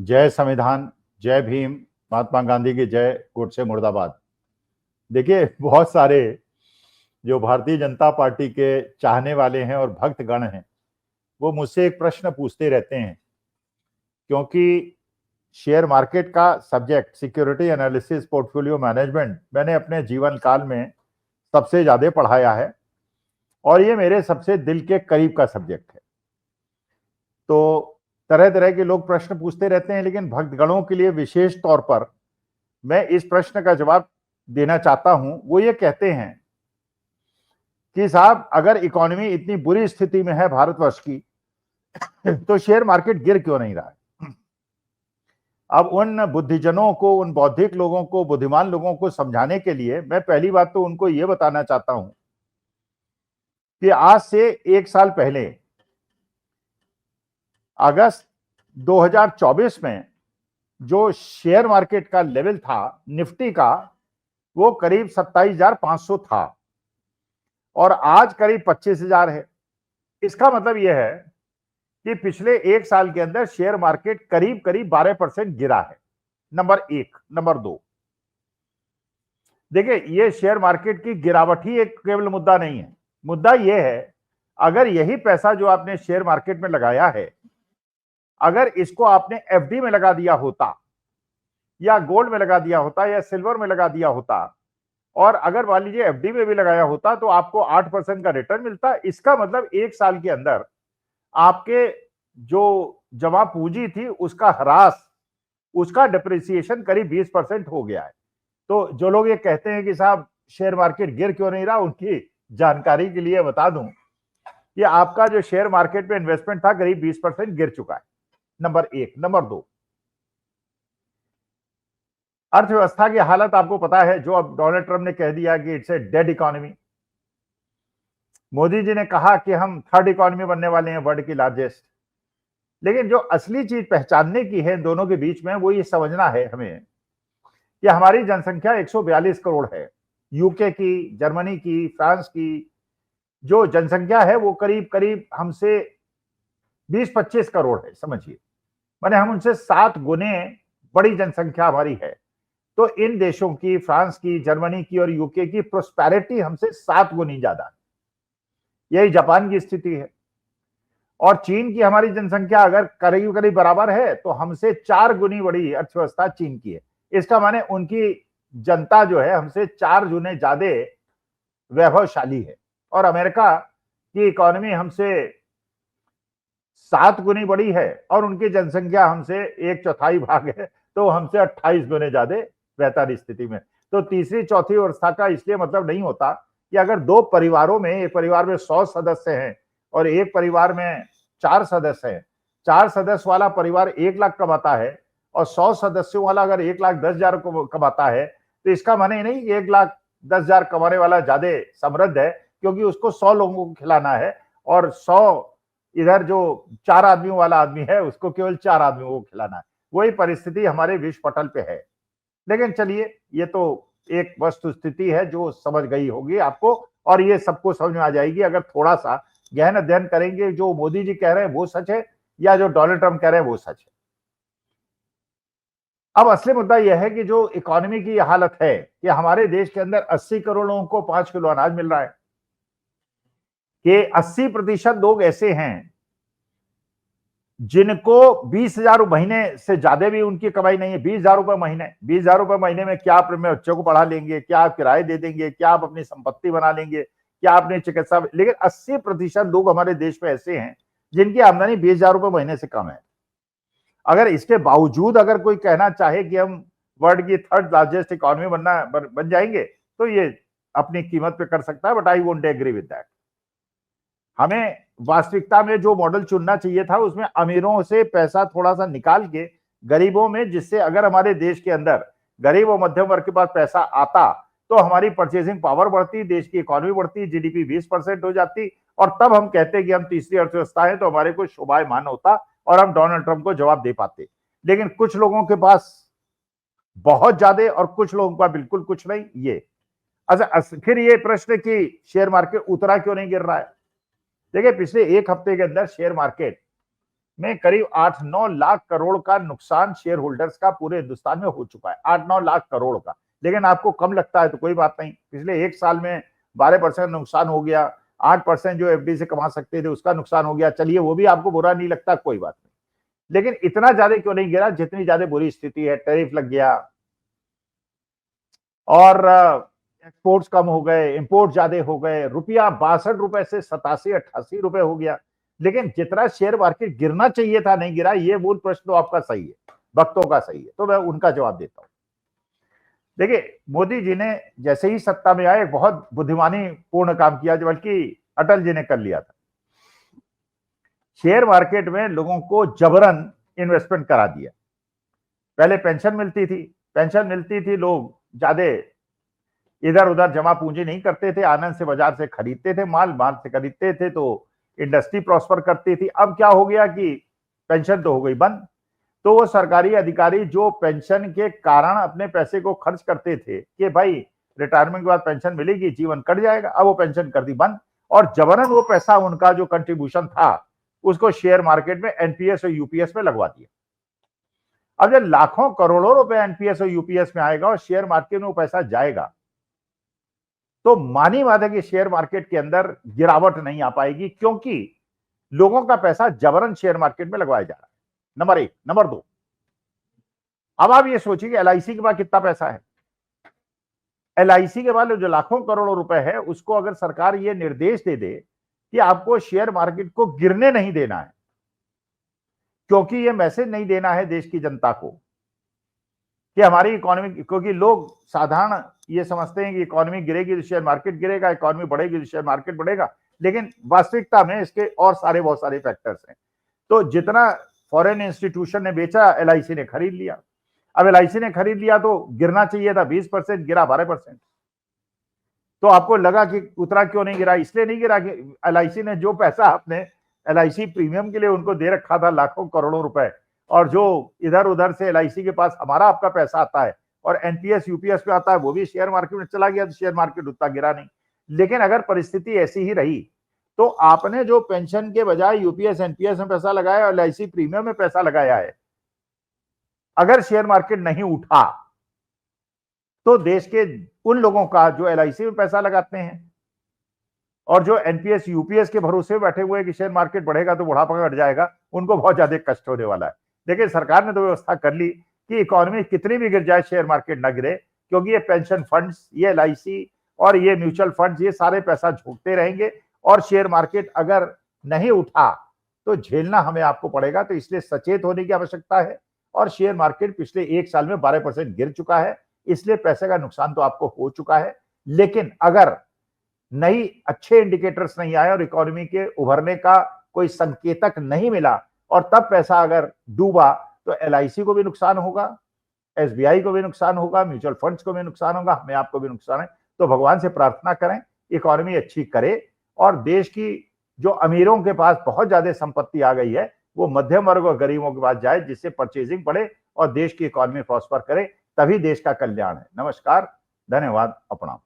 जय संविधान, जय भीम, महात्मा गांधी की जय, गोडसे मुर्दाबाद। देखिए, बहुत सारे जो भारतीय जनता पार्टी के चाहने वाले हैं और भक्तगण हैं, वो मुझसे एक प्रश्न पूछते रहते हैं, क्योंकि शेयर मार्केट का subject security analysis portfolio management मैंने अपने जीवन काल में सबसे ज्यादा पढ़ाया है और ये मेरे सबसे दिल के करीब का सब्जेक्ट है। तो तरह तरह के लोग प्रश्न पूछते रहते हैं, लेकिन भक्तगणों के लिए विशेष तौर पर मैं इस प्रश्न का जवाब देना चाहता हूं। वो ये कहते हैं कि साहब, अगर इकोनॉमी इतनी बुरी स्थिति में है भारतवर्ष की, तो शेयर मार्केट गिर क्यों नहीं रहा है। अब उन बुद्धिजनों को, उन बौद्धिक लोगों को, बुद्धिमान लोगों को समझाने के लिए मैं पहली बात तो उनको यह बताना चाहता हूं कि आज से एक साल पहले अगस्त 2024 में जो शेयर मार्केट का लेवल था निफ्टी का, वो करीब 27,500 था और आज करीब 25,000 है। इसका मतलब यह है कि पिछले एक साल के अंदर शेयर मार्केट करीब करीब 12% गिरा है। नंबर एक। नंबर दो, देखिए, यह शेयर मार्केट की गिरावट ही एक केवल मुद्दा नहीं है। मुद्दा यह है, अगर यही पैसा जो आपने शेयर मार्केट में लगाया है, अगर इसको आपने एफडी में लगा दिया होता या गोल्ड में लगा दिया होता या सिल्वर में लगा दिया होता, और अगर मान लीजिए एफडी में भी लगाया होता, तो आपको 8% का रिटर्न मिलता। इसका मतलब एक साल के अंदर आपके जो जमा पूंजी थी उसका ह्रास, उसका डिप्रिसिएशन करीब 20% हो गया है। तो जो लोग ये कहते हैं कि साहब शेयर मार्केट गिर क्यों नहीं रहा, उनकी जानकारी के लिए बता दूं कि आपका जो शेयर मार्केट में इन्वेस्टमेंट था करीब 20% गिर चुका है। नंबर एक। नंबर दो, अर्थव्यवस्था की हालत आपको पता है, जो अब डोनाल्ड ट्रंप ने कह दिया कि it's a dead economy. Modi ji ने कहा कि हम थर्ड इकोनॉमी बनने वाले हैं, वर्ल्ड की लार्जेस्ट। लेकिन जो असली चीज पहचानने की है इन दोनों के बीच में, वो ये समझना है हमें कि हमारी जनसंख्या 142 करोड़ है। यूके की, जर्मनी की, फ्रांस की जो जनसंख्या है वो करीब करीब हमसे 20-25 करोड़ है, समझिए। माने हम उनसे 7 गुने बड़ी जनसंख्या हमारी है। तो इन देशों की, फ्रांस की, जर्मनी की और यूके की प्रोस्पेरिटी हमसे 7 गुनी ज्यादा है। यही जापान की स्थिति है। और चीन की हमारी जनसंख्या अगर करीब करीब बराबर है, तो हमसे 4 गुनी बड़ी अर्थव्यवस्था चीन की है। इसका माने उनकी जनता जो है हमसे 4 गुने ज्यादा वैभवशाली है। और अमेरिका की इकोनॉमी हमसे 7 गुनी बड़ी है और उनकी जनसंख्या हमसे 1/4 भाग है, तो हमसे 28 गुने ज्यादा बेहतर स्थिति में। तो तीसरी चौथी अवस्था का इसलिए मतलब नहीं होता कि अगर दो परिवारों में, एक परिवार में 100 सदस्य हैं और एक परिवार में 4 सदस्य हैं, 4 सदस्य वाला परिवार 1 लाख कमाता है और 100 सदस्यों वाला अगर 1,10,000 कमाता है, तो इसका माने नहीं कि 1,10,000 कमाने वाला ज्यादा समृद्ध है, क्योंकि उसको 100 लोगों को खिलाना है और 100 इधर जो 4 आदमियों वाला आदमी है उसको केवल 4 आदमियों को खिलाना है। वही परिस्थिति हमारे विश्व पटल पे है। लेकिन चलिए, ये तो एक वस्तु स्थिति है जो समझ गई होगी आपको, और ये सबको समझ में आ जाएगी अगर थोड़ा सा गहन अध्ययन करेंगे। जो मोदी जी कह रहे हैं वो सच है या जो डोनाल्ड ट्रंप कह रहे हैं वो सच है। अब असली मुद्दा यह है कि जो इकोनॉमी की हालत है कि हमारे देश के अंदर 80 करोड़ लोगों को 5 किलो अनाज मिल रहा है, कि 80% लोग ऐसे हैं जिनको 20,000 महीने से ज्यादा भी उनकी कमाई नहीं है। 20,000 रुपए महीने, 20,000 रुपए महीने में क्या आप अपने बच्चों को पढ़ा लेंगे, क्या आप किराए दे देंगे, क्या आप अपनी संपत्ति बना लेंगे, क्या आपने चिकित्सा। लेकिन 80% लोग हमारे देश में ऐसे हैं जिनकी आमदनी 20,000 रुपए महीने से कम है। अगर इसके बावजूद अगर कोई कहना चाहे कि हम वर्ल्ड की थर्ड लार्जेस्ट इकोनॉमी बन जाएंगे, तो ये अपनी कीमत पे कर सकता है, but I won't agree with that. हमें वास्तविकता में जो मॉडल चुनना चाहिए था, उसमें अमीरों से पैसा थोड़ा सा निकाल के गरीबों में, जिससे अगर हमारे देश के अंदर गरीब और मध्यम वर्ग के पास पैसा आता तो हमारी परचेसिंग पावर बढ़ती, देश की इकोनॉमी बढ़ती, जीडीपी 20% हो जाती, और तब हम कहते कि हम तीसरी अर्थव्यवस्था है, तो हमारे को शोभायमान होता और हम डोनाल्ड ट्रंप को जवाब दे पाते। लेकिन कुछ लोगों के पास बहुत ज्यादा और कुछ लोगों का बिल्कुल कुछ नहीं। ये अच्छा, फिर ये प्रश्न कि शेयर मार्केट उतरा क्यों नहीं गिर रहा है। देखिए, पिछले एक हफ्ते के अंदर शेयर मार्केट में करीब 8-9 लाख करोड़ का नुकसान शेयर होल्डर्स का पूरे हिंदुस्तान में हो चुका है, 8-9 लाख करोड़ का। लेकिन आपको कम लगता है तो कोई बात नहीं, पिछले एक साल में 12% नुकसान हो गया, 8% जो एफडी से कमा सकते थे उसका नुकसान हो गया, चलिए वो भी आपको बुरा नहीं लगता, कोई बात नहीं। लेकिन इतना ज्यादा क्यों नहीं गिरा जितनी ज्यादा बुरी स्थिति है, टैरिफ लग गया और एक्सपोर्ट्स कम हो गए, इंपोर्ट ज्यादा हो गए, रुपया 62 रुपए से 87-88 रुपए हो गया। लेकिन जितना शेयर मार्केट गिरना चाहिए था नहीं गिरा, ये मूल प्रश्न तो आपका सही है, भक्तों का सही है, तो मैं उनका जवाब देता हूं। देखिए, मोदी जी ने जैसे ही सत्ता में आए बहुत बुद्धिमानी पूर्ण काम किया, बल्कि अटल जी ने कर लिया था। शेयर मार्केट में लोगों को जबरन इन्वेस्टमेंट करा दिया। पहले पेंशन मिलती थी, लोग ज्यादा इधर उधर जमा पूंजी नहीं करते थे, आनंद से बाजार से खरीदते थे, माल से खरीदते थे तो इंडस्ट्री प्रॉस्पर करती थी। अब क्या हो गया कि पेंशन तो हो गई बंद, तो वो सरकारी अधिकारी जो पेंशन के कारण अपने पैसे को खर्च करते थे कि भाई रिटायरमेंट के बाद पेंशन मिलेगी, जीवन कट जाएगा, अब वो पेंशन कर दी बंद और जबरन वो पैसा उनका जो कंट्रीब्यूशन था उसको शेयर मार्केट में एनपीएस और यूपीएस में लगवा दिया। अब जब लाखों करोड़ों रुपए एनपीएस और यूपीएस में आएगा और शेयर मार्केट में वो पैसा जाएगा तो मानी बात है कि शेयर मार्केट के अंदर गिरावट नहीं आ पाएगी, क्योंकि लोगों का पैसा जबरन शेयर मार्केट में लगवाया जा रहा है, नंबर 1। नंबर 2, अब आप ये सोचिए कि एलआईसी के पास कितना पैसा है। एलआईसी के पास जो लाखों करोड़ों रुपए है उसको अगर सरकार ये निर्देश दे दे कि आपको शेयर मार्केट को गिरने नहीं देना है, क्योंकि ये मैसेज नहीं देना है देश की जनता को कि हमारी इकोनॉमी, क्योंकि लोग साधारण ये समझते हैं कि इकोनॉमी गिरेगी तो शेयर मार्केट गिरेगा, इकोनॉमी बढ़ेगी तो शेयर मार्केट बढ़ेगा, लेकिन वास्तविकता में इसके और बहुत सारे फैक्टर्स हैं। तो जितना फॉरेन इंस्टीट्यूशन ने बेचा एलआईसी ने खरीद लिया। अब एलआईसी ने खरीद लिया तो गिरना चाहिए था 20%, गिरा 12%। तो आपको लगा कि उतरा क्यों नहीं गिरा, इसलिए नहीं गिरा कि एलआईसी ने जो पैसा अपने एलआईसी प्रीमियम के लिए उनको दे रखा था लाखों करोड़ों रुपए, और जो इधर उधर से एलआईसी के पास हमारा आपका पैसा आता है और एनपीएस यूपीएस पे आता है, वो भी शेयर मार्केट में चला गया, तो शेयर मार्केट उतना गिरा नहीं। लेकिन अगर परिस्थिति ऐसी ही रही तो आपने जो पेंशन के बजाय यूपीएस एनपीएस में पैसा लगाया और एलआईसी प्रीमियम में पैसा लगाया है, अगर शेयर मार्केट नहीं उठा तो देश के उन लोगों का जो एलआईसी में पैसा लगाते हैं और जो एनपीएस यूपीएस के भरोसे बैठे हुए कि शेयर मार्केट बढ़ेगा तो बुढ़ापा घट जाएगा, उनको बहुत ज्यादा कष्ट होने वाला है। लेकिन सरकार ने तो व्यवस्था कर ली कि इकोनॉमी कितनी भी गिर जाए शेयर मार्केट ना गिरे, क्योंकि ये पेंशन फंड्स, ये एलआईसी और ये म्यूचुअल फंड्स, ये सारे पैसा झोंकते रहेंगे और शेयर मार्केट अगर नहीं उठा तो झेलना हमें आपको पड़ेगा। तो इसलिए सचेत होने की आवश्यकता है। और शेयर मार्केट पिछले एक साल में 12% गिर चुका है, इसलिए पैसे का नुकसान तो आपको हो चुका है। लेकिन अगर नई अच्छे इंडिकेटर्स नहीं आए और इकोनॉमी के उभरने का कोई संकेतक नहीं मिला और तब पैसा अगर डूबा तो एलआईसी को भी नुकसान होगा, एसबीआई को भी नुकसान होगा, म्यूचुअल फंड्स को भी नुकसान होगा, हमें आपको भी नुकसान है। तो भगवान से प्रार्थना करें इकोनॉमी अच्छी करे और देश की जो अमीरों के पास बहुत ज्यादा संपत्ति आ गई है वो मध्यम वर्ग और गरीबों के पास जाए, जिससे परचेजिंग बढ़े और देश की इकोनॉमी प्रॉस्पर करे, तभी देश का कल्याण है। नमस्कार, धन्यवाद, प्रणाम।